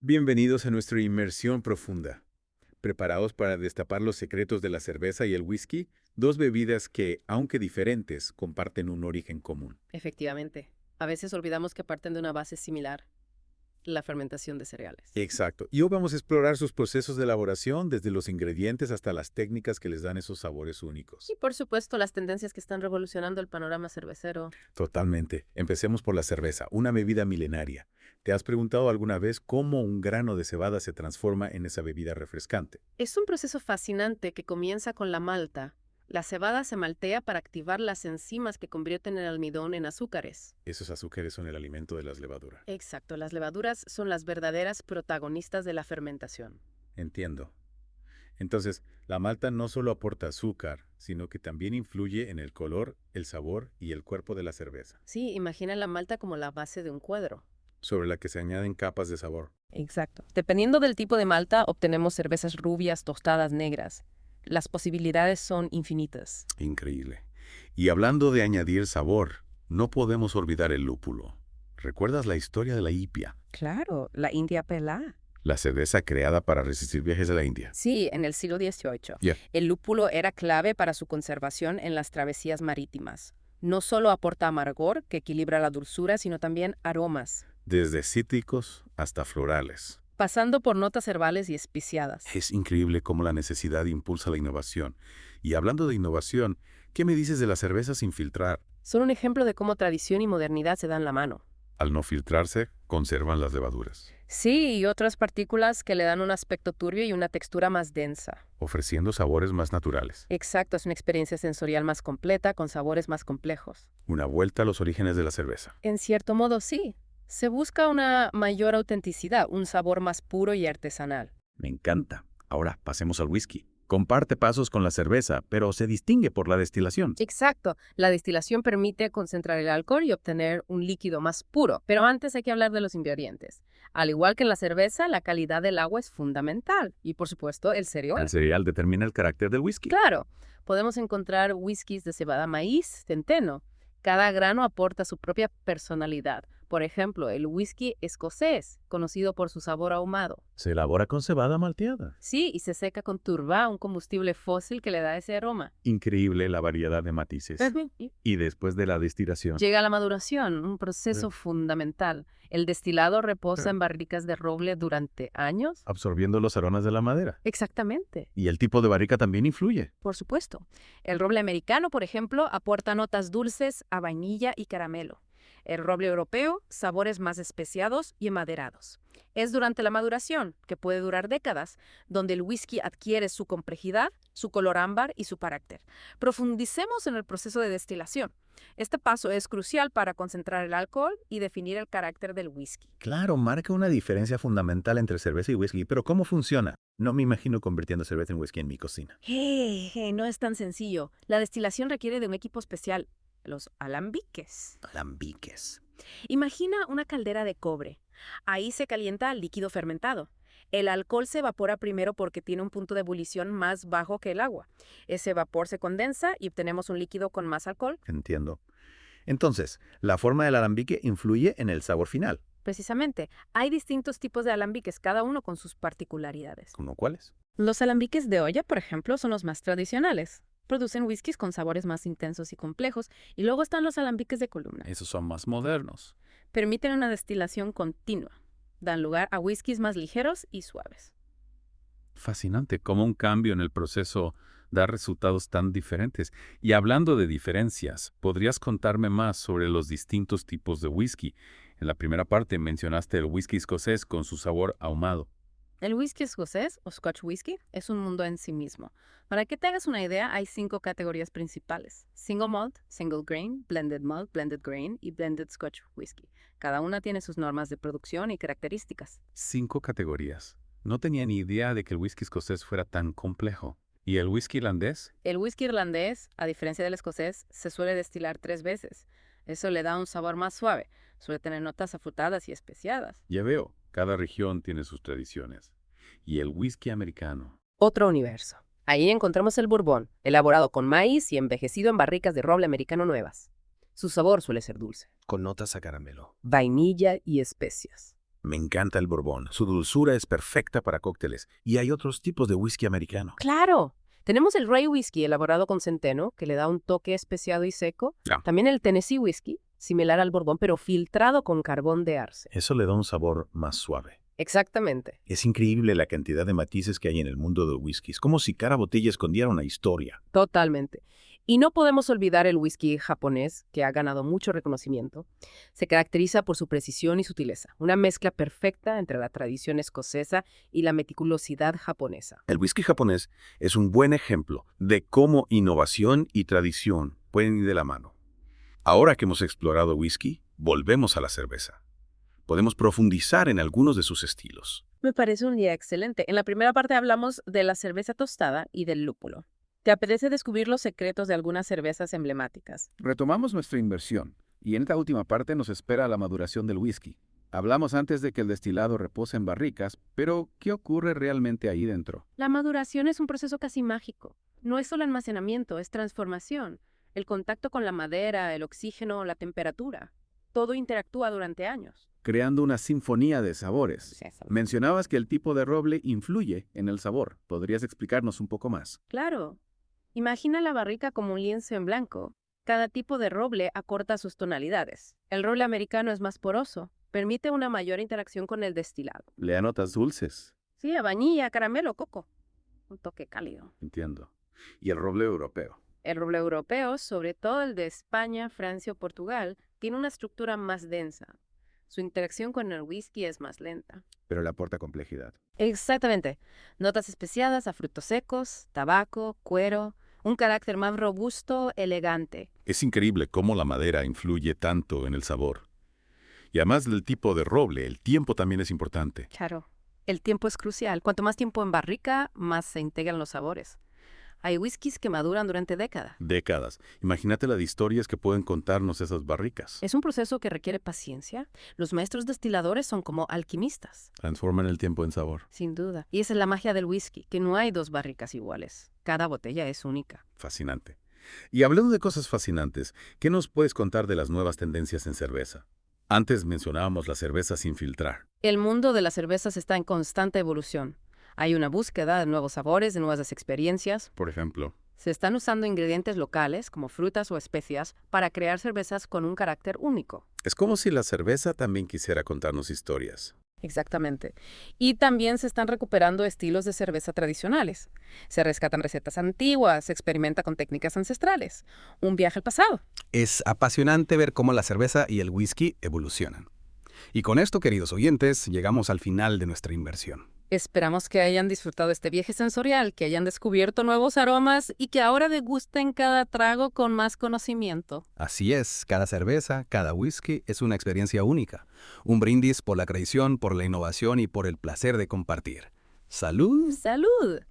Bienvenidos a nuestra inmersión profunda. Preparados para destapar los secretos de la cerveza y el whisky, dos bebidas que, aunque diferentes, comparten un origen común. Efectivamente. A veces olvidamos que parten de una base similar, la fermentación de cereales. Exacto. Y hoy vamos a explorar sus procesos de elaboración, desde los ingredientes hasta las técnicas que les dan esos sabores únicos. Y por supuesto, las tendencias que están revolucionando el panorama cervecero. Totalmente. Empecemos por la cerveza, una bebida milenaria. ¿Te has preguntado alguna vez cómo un grano de cebada se transforma en esa bebida refrescante? Es un proceso fascinante que comienza con la malta. La cebada se maltea para activar las enzimas que convierten el almidón en azúcares. Esos azúcares son el alimento de las levaduras. Exacto, las levaduras son las verdaderas protagonistas de la fermentación. Entiendo. Entonces, la malta no solo aporta azúcar, sino que también influye en el color, el sabor y el cuerpo de la cerveza, Sí, imagina la malta como la base de un cuadro. sobre la que se añaden capas de sabor. Exacto. Dependiendo del tipo de malta, obtenemos cervezas rubias, tostadas, negras. Las posibilidades son infinitas. Increíble. Y hablando de añadir sabor, no podemos olvidar el lúpulo. ¿Recuerdas la historia de la hipia? Claro, la India pelá. La cerveza creada para resistir viajes a la India. Sí, en el siglo XVIII. Ya. El lúpulo era clave para su conservación en las travesías marítimas. No solo aporta amargor, que equilibra la dulzura, sino también aromas, Desde cítricos hasta florales. pasando por notas herbales y especiadas. Es increíble cómo la necesidad impulsa la innovación. Y hablando de innovación, ¿qué me dices de la cerveza sin filtrar? Son un ejemplo de cómo tradición y modernidad se dan la mano. Al no filtrarse, conservan las levaduras, Sí, y otras partículas que le dan un aspecto turbio y una textura más densa. ofreciendo sabores más naturales. Exacto, es una experiencia sensorial más completa, con sabores más complejos. Una vuelta a los orígenes de la cerveza. En cierto modo, sí. Se busca una mayor autenticidad, un sabor más puro y artesanal. Me encanta. Ahora pasemos al whisky. Comparte pasos con la cerveza, pero se distingue por la destilación. Exacto, la destilación permite concentrar el alcohol y obtener un líquido más puro. Pero antes hay que hablar de los ingredientes. Al igual que en la cerveza, la calidad del agua es fundamental. Y por supuesto, el cereal. El cereal determina el carácter del whisky. Claro, podemos encontrar whiskies de cebada maíz, centeno. Cada grano aporta su propia personalidad. Por ejemplo, el whisky escocés, conocido por su sabor ahumado. Se elabora con cebada malteada. Sí, y se seca con turba, un combustible fósil que le da ese aroma. Increíble la variedad de matices. Y Y después de la destilación, llega la maduración, un proceso fundamental. El destilado reposa en barricas de roble durante años. absorbiendo los aromas de la madera. Exactamente. Y el tipo de barrica también influye. Por supuesto. El roble americano, por ejemplo, aporta notas dulces a vainilla y caramelo. El roble europeo, sabores más especiados y amaderados. Es durante la maduración, que puede durar décadas, donde el whisky adquiere su complejidad, su color ámbar y su carácter. Profundicemos en el proceso de destilación. Este paso es crucial para concentrar el alcohol y definir el carácter del whisky. Claro, marca una diferencia fundamental entre cerveza y whisky, pero ¿cómo funciona? No me imagino convirtiendo cerveza en whisky en mi cocina. No es tan sencillo. La destilación requiere de un equipo especial, los alambiques. Alambiques. Imagina una caldera de cobre. Ahí se calienta el líquido fermentado. El alcohol se evapora primero porque tiene un punto de ebullición más bajo que el agua. Ese vapor se condensa y obtenemos un líquido con más alcohol. Entiendo. Entonces, la forma del alambique influye en el sabor final. Precisamente, hay distintos tipos de alambiques, cada uno con sus particularidades. ¿Cómo cuáles? Los alambiques de olla, por ejemplo, son los más tradicionales. Producen whiskies con sabores más intensos y complejos, y luego están los alambiques de columna. Esos son más modernos. Permiten una destilación continua. Dan lugar a whiskies más ligeros y suaves. Fascinante cómo un cambio en el proceso da resultados tan diferentes. Y hablando de diferencias, ¿podrías contarme más sobre los distintos tipos de whisky? En la primera parte mencionaste el whisky escocés con su sabor ahumado. El whisky escocés, o Scotch whisky, es un mundo en sí mismo. Para que te hagas una idea, hay 5 categorías principales: single malt, single grain, blended malt, blended grain y blended Scotch whisky. Cada una tiene sus normas de producción y características. 5 categorías. No tenía ni idea de que el whisky escocés fuera tan complejo. ¿Y el whisky irlandés? El whisky irlandés, a diferencia del escocés, se suele destilar 3 veces. Eso le da un sabor más suave. Suele tener notas afrutadas y especiadas. Ya veo, cada región tiene sus tradiciones. ¿Y el whisky americano? Otro universo. Ahí encontramos el bourbon, elaborado con maíz y envejecido en barricas de roble americano nuevas. Su sabor suele ser dulce, Con notas a caramelo. vainilla y especias. Me encanta el Borbón. Su dulzura es perfecta para cócteles. Y hay otros tipos de whisky americano. ¡Claro! Tenemos el Rye Whisky elaborado con centeno, que le da un toque especiado y seco. Ya. También el Tennessee Whisky, similar al Borbón, pero filtrado con carbón de arce. Eso le da un sabor más suave. Exactamente. Es increíble la cantidad de matices que hay en el mundo del whisky. Es como si cada botella escondiera una historia. Totalmente. Y no podemos olvidar el whisky japonés, que ha ganado mucho reconocimiento. Se caracteriza por su precisión y sutileza, una mezcla perfecta entre la tradición escocesa y la meticulosidad japonesa. El whisky japonés es un buen ejemplo de cómo innovación y tradición pueden ir de la mano. Ahora que hemos explorado whisky, volvemos a la cerveza. Podemos profundizar en algunos de sus estilos. Me parece un día excelente. En la primera parte hablamos de la cerveza tostada y del lúpulo. ¿Te apetece descubrir los secretos de algunas cervezas emblemáticas? Retomamos nuestra inversión, y en esta última parte nos espera la maduración del whisky. Hablamos antes de que el destilado repose en barricas, pero ¿qué ocurre realmente ahí dentro? La maduración es un proceso casi mágico. No es solo almacenamiento, es transformación. El contacto con la madera, el oxígeno, la temperatura. Todo interactúa durante años. Creando una sinfonía de sabores. Sí, Mencionabas que el tipo de roble influye en el sabor. ¿Podrías explicarnos un poco más? claro. Imagina la barrica como un lienzo en blanco. Cada tipo de roble acorta sus tonalidades. El roble americano es más poroso, permite una mayor interacción con el destilado. Le da notas dulces. Sí, a vainilla, caramelo, coco. Un toque cálido. Entiendo. ¿Y el roble europeo? El roble europeo, sobre todo el de España, Francia o Portugal, tiene una estructura más densa. Su interacción con el whisky es más lenta. Pero le aporta complejidad. Exactamente. Notas especiadas a frutos secos, tabaco, cuero, un carácter más robusto, elegante. Es increíble cómo la madera influye tanto en el sabor. Y además del tipo de roble, el tiempo también es importante. Claro. El tiempo es crucial. Cuanto más tiempo en barrica, más se integran los sabores. Hay whiskies que maduran durante décadas. Décadas. Imagínate la de historias que pueden contarnos esas barricas. Es un proceso que requiere paciencia. Los maestros destiladores son como alquimistas, Transforman el tiempo en sabor. sin duda. Y esa es la magia del whisky, que no hay dos barricas iguales. Cada botella es única. Fascinante. Y hablando de cosas fascinantes, ¿qué nos puedes contar de las nuevas tendencias en cerveza? Antes mencionábamos la cerveza sin filtrar. El mundo de las cervezas está en constante evolución. Hay una búsqueda de nuevos sabores, de nuevas experiencias. Por ejemplo, Se están usando ingredientes locales, como frutas o especias, para crear cervezas con un carácter único. es como si la cerveza también quisiera contarnos historias. Exactamente. Y también se están recuperando estilos de cerveza tradicionales. Se rescatan recetas antiguas, se experimenta con técnicas ancestrales. Un viaje al pasado. Es apasionante ver cómo la cerveza y el whisky evolucionan. Y con esto, queridos oyentes, llegamos al final de nuestra inversión. Esperamos que hayan disfrutado este viaje sensorial, que hayan descubierto nuevos aromas y que ahora degusten cada trago con más conocimiento. Así es, cada cerveza, cada whisky es una experiencia única. Un brindis por la creación, por la innovación y por el placer de compartir. ¡Salud! ¡Salud!